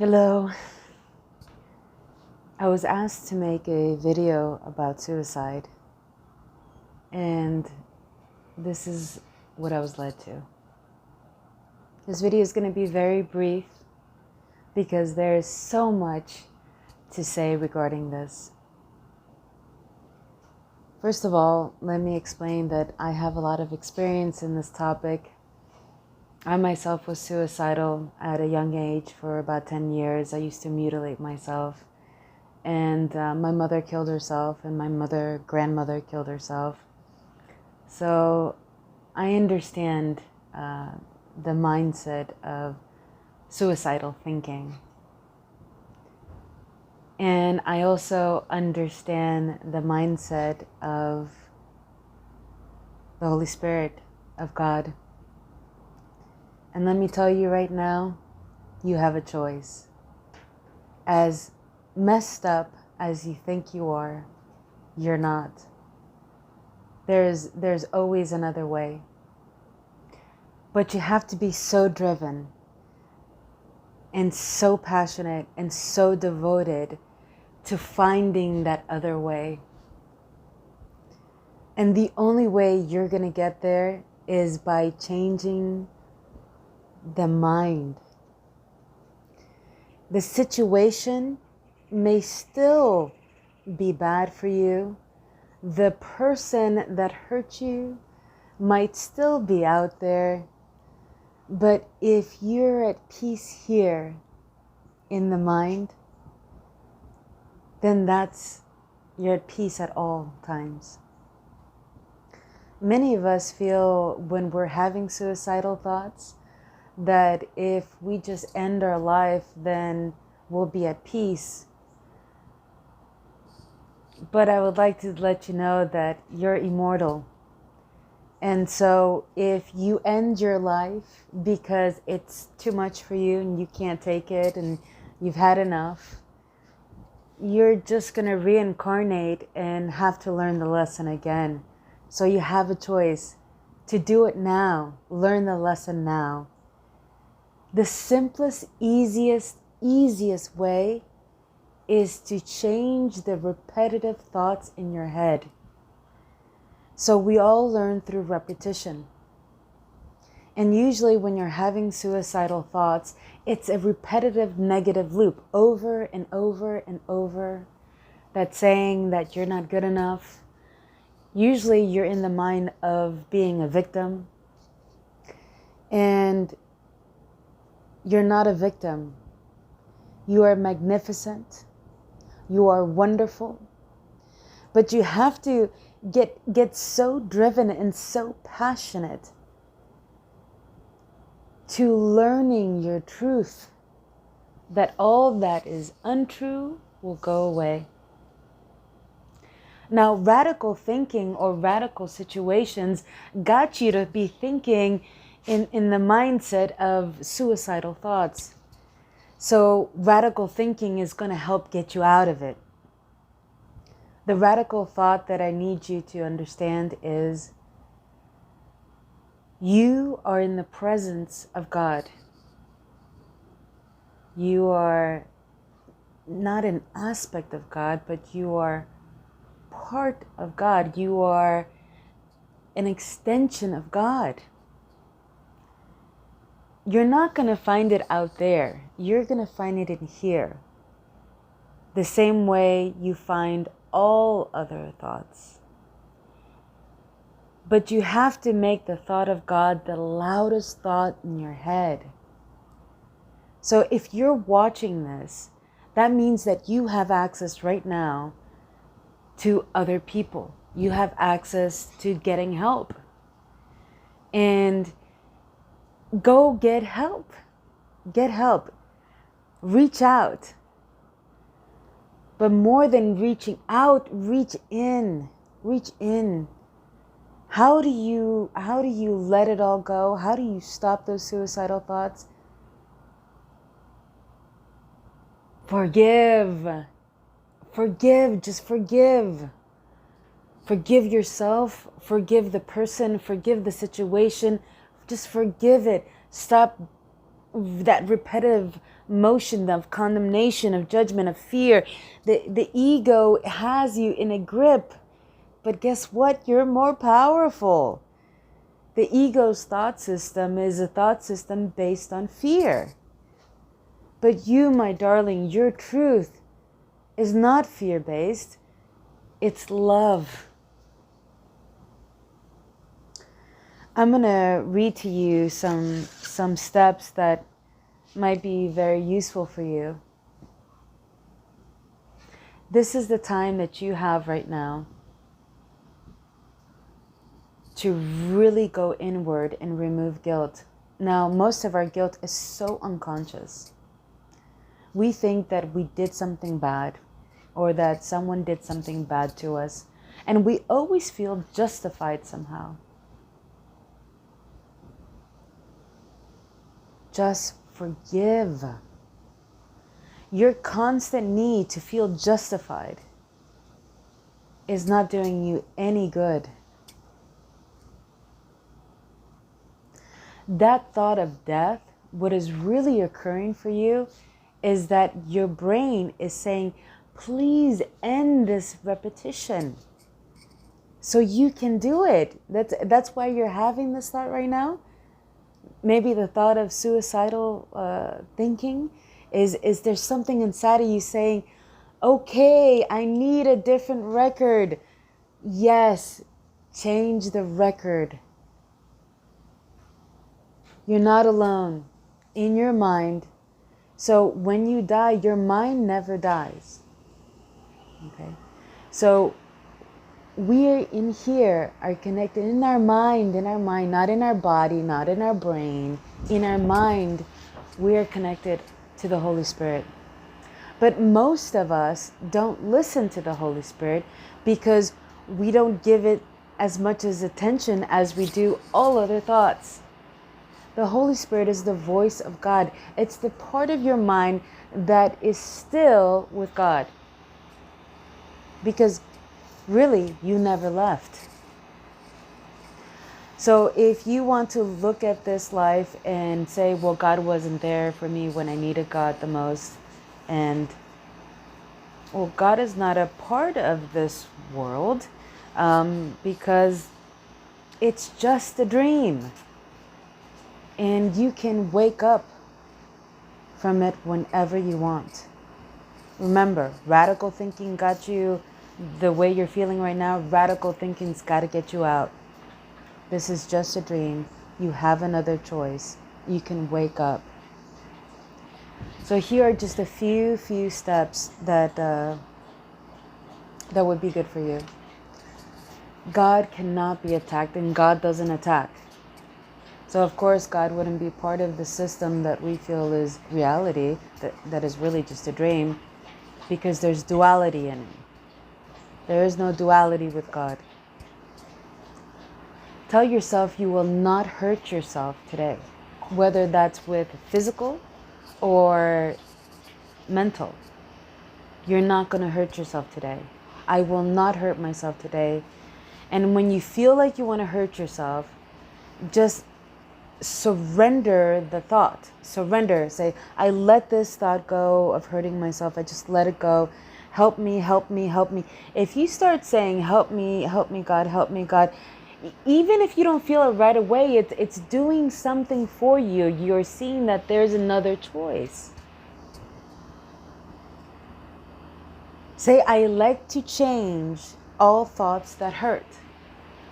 Hello. I was asked to make a video about suicide, and this is what I was led to. This video is going to be very brief because there is so much to say regarding this. First of all, let me explain that I have a lot of experience in this topic. I myself was suicidal at a young age for about 10 years. I used to mutilate myself. And my mother killed herself, and my grandmother killed herself. So I understand the mindset of suicidal thinking. And I also understand the mindset of the Holy Spirit of God. And let me tell you right now, you have a choice. As messed up as you think you are, you're not. There's always another way. But you have to be so driven and so passionate and so devoted to finding that other way. And the only way you're going to get there is by changing the mind. The situation may still be bad for you. The person that hurt you might still be out there. But if you're at peace here in the mind, then you're at peace at all times. Many of us feel when we're having suicidal thoughts that if we just end our life, then we'll be at peace. But I would like to let you know that you're immortal. And so if you end your life because it's too much for you and you can't take it and you've had enough, you're just going to reincarnate and have to learn the lesson again. So you have a choice to do it now. Learn the lesson now. The simplest, easiest way is to change the repetitive thoughts in your head. So we all learn through repetition. And usually when you're having suicidal thoughts, it's a repetitive negative loop over and over and over. That's saying that you're not good enough. Usually you're in the mind of being a victim. And you're not a victim. You are magnificent. You are wonderful. But you have to get so driven and so passionate to learning your truth that all that is untrue will go away. Now, radical thinking or radical situations got you to be thinking in the mindset of suicidal thoughts. So radical thinking is going to help get you out of it. The radical thought that I need you to understand is you are in the presence of God. You are not an aspect of God, but you are part of God. You are an extension of God. You're not going to find it out there. You're going to find it in here. The same way you find all other thoughts. But you have to make the thought of God the loudest thought in your head. So if you're watching this, that means that you have access right now to other people. You have access to getting help. And go get help. Get help. Reach out. But more than reaching out, reach in. Reach in. How do you let it all go? How do you stop those suicidal thoughts? Forgive. Forgive. Just forgive. Forgive yourself. Forgive the person. Forgive the situation. Just forgive it. Stop that repetitive motion of condemnation, of judgment, of fear. The ego has you in a grip. But guess what? You're more powerful. The ego's thought system is a thought system based on fear. But you, my darling, your truth is not fear-based. It's love. I'm going to read to you some steps that might be very useful for you. This is the time that you have right now to really go inward and remove guilt. Now, most of our guilt is so unconscious. We think that we did something bad or that someone did something bad to us, and we always feel justified somehow. Just forgive. Your constant need to feel justified is not doing you any good. That thought of death, what is really occurring for you is that your brain is saying, please end this repetition so you can do it. That's why you're having this thought right now. Maybe the thought of suicidal thinking is there something inside of you saying, okay, I need a different record. Yes, change the record. You're not alone in your mind. So when you die, your mind never dies. Okay? So we are in here, are connected in our mind, not in our body, not in our brain. In our mind, we are connected to the Holy Spirit. But most of us don't listen to the Holy Spirit because we don't give it as much as attention as we do all other thoughts. The Holy Spirit is the voice of God. It's the part of your mind that is still with God. Because really, you never left. So if you want to look at this life and say, well, God wasn't there for me when I needed God the most, and well, God is not a part of this world because it's just a dream. And you can wake up from it whenever you want. Remember, radical thinking got you the way you're feeling right now. Radical thinking's got to get you out. This is just a dream. You have another choice. You can wake up. So here are just a few steps that would be good for you. God cannot be attacked, and God doesn't attack. So of course, God wouldn't be part of the system that we feel is reality, that is really just a dream, because there's duality in it. There is no duality with God. Tell yourself you will not hurt yourself today, whether that's with physical or mental. You're not going to hurt yourself today. I will not hurt myself today. And when you feel like you want to hurt yourself, just surrender the thought. Surrender. Say, I let this thought go of hurting myself. I just let it go. Help me, help me, help me. If you start saying, help me, God, help me, God, even if you don't feel it right away, it's doing something for you. You're seeing that there's another choice. Say, I like to change all thoughts that hurt.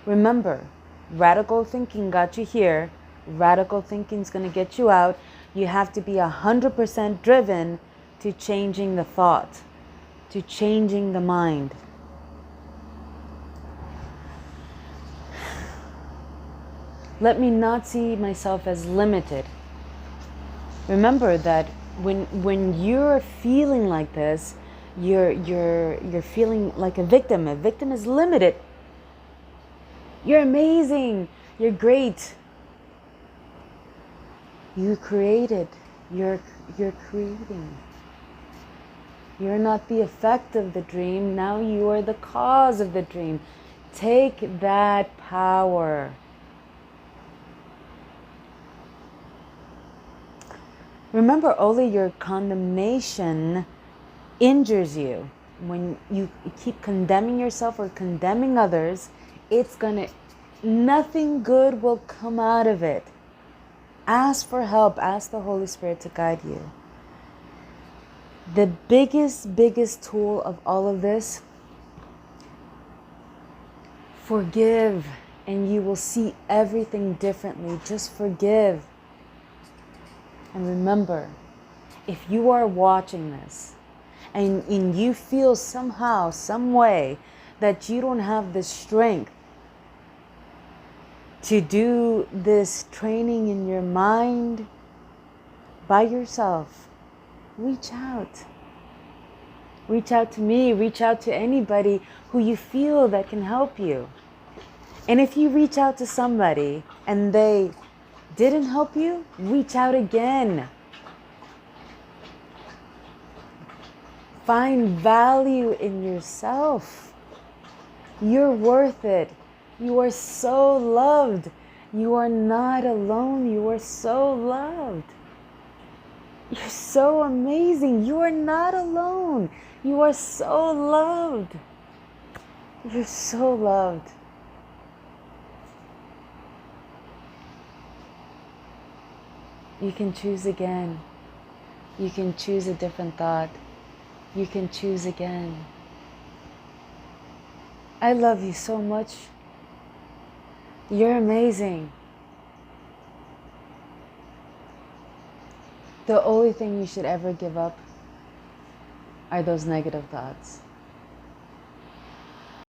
Remember, radical thinking got you here. Radical thinking is going to get you out. You have to be 100% driven to changing the thought, to changing the mind. Let me not see myself as limited. Remember that when you're feeling like this, you're feeling like a victim. A victim is limited. You're amazing. You're great. You created. You're creating. You're not the effect of the dream. Now you are the cause of the dream. Take that power. Remember, only your condemnation injures you. When you keep condemning yourself or condemning others, nothing good will come out of it. Ask for help. Ask the Holy Spirit to guide you. The biggest tool of all of this, forgive, and you will see everything differently. Just forgive. And remember, if you are watching this and you feel somehow, some way that you don't have the strength to do this training in your mind by yourself, reach out. Reach out to me, reach out to anybody who you feel that can help you. And if you reach out to somebody and they didn't help you, reach out again. Find value in yourself. You're worth it. You are so loved. You are not alone. You are so loved. You're so amazing. You are not alone. You are so loved. You're so loved. You can choose again. You can choose a different thought. You can choose again. I love you so much. You're amazing. The only thing you should ever give up are those negative thoughts.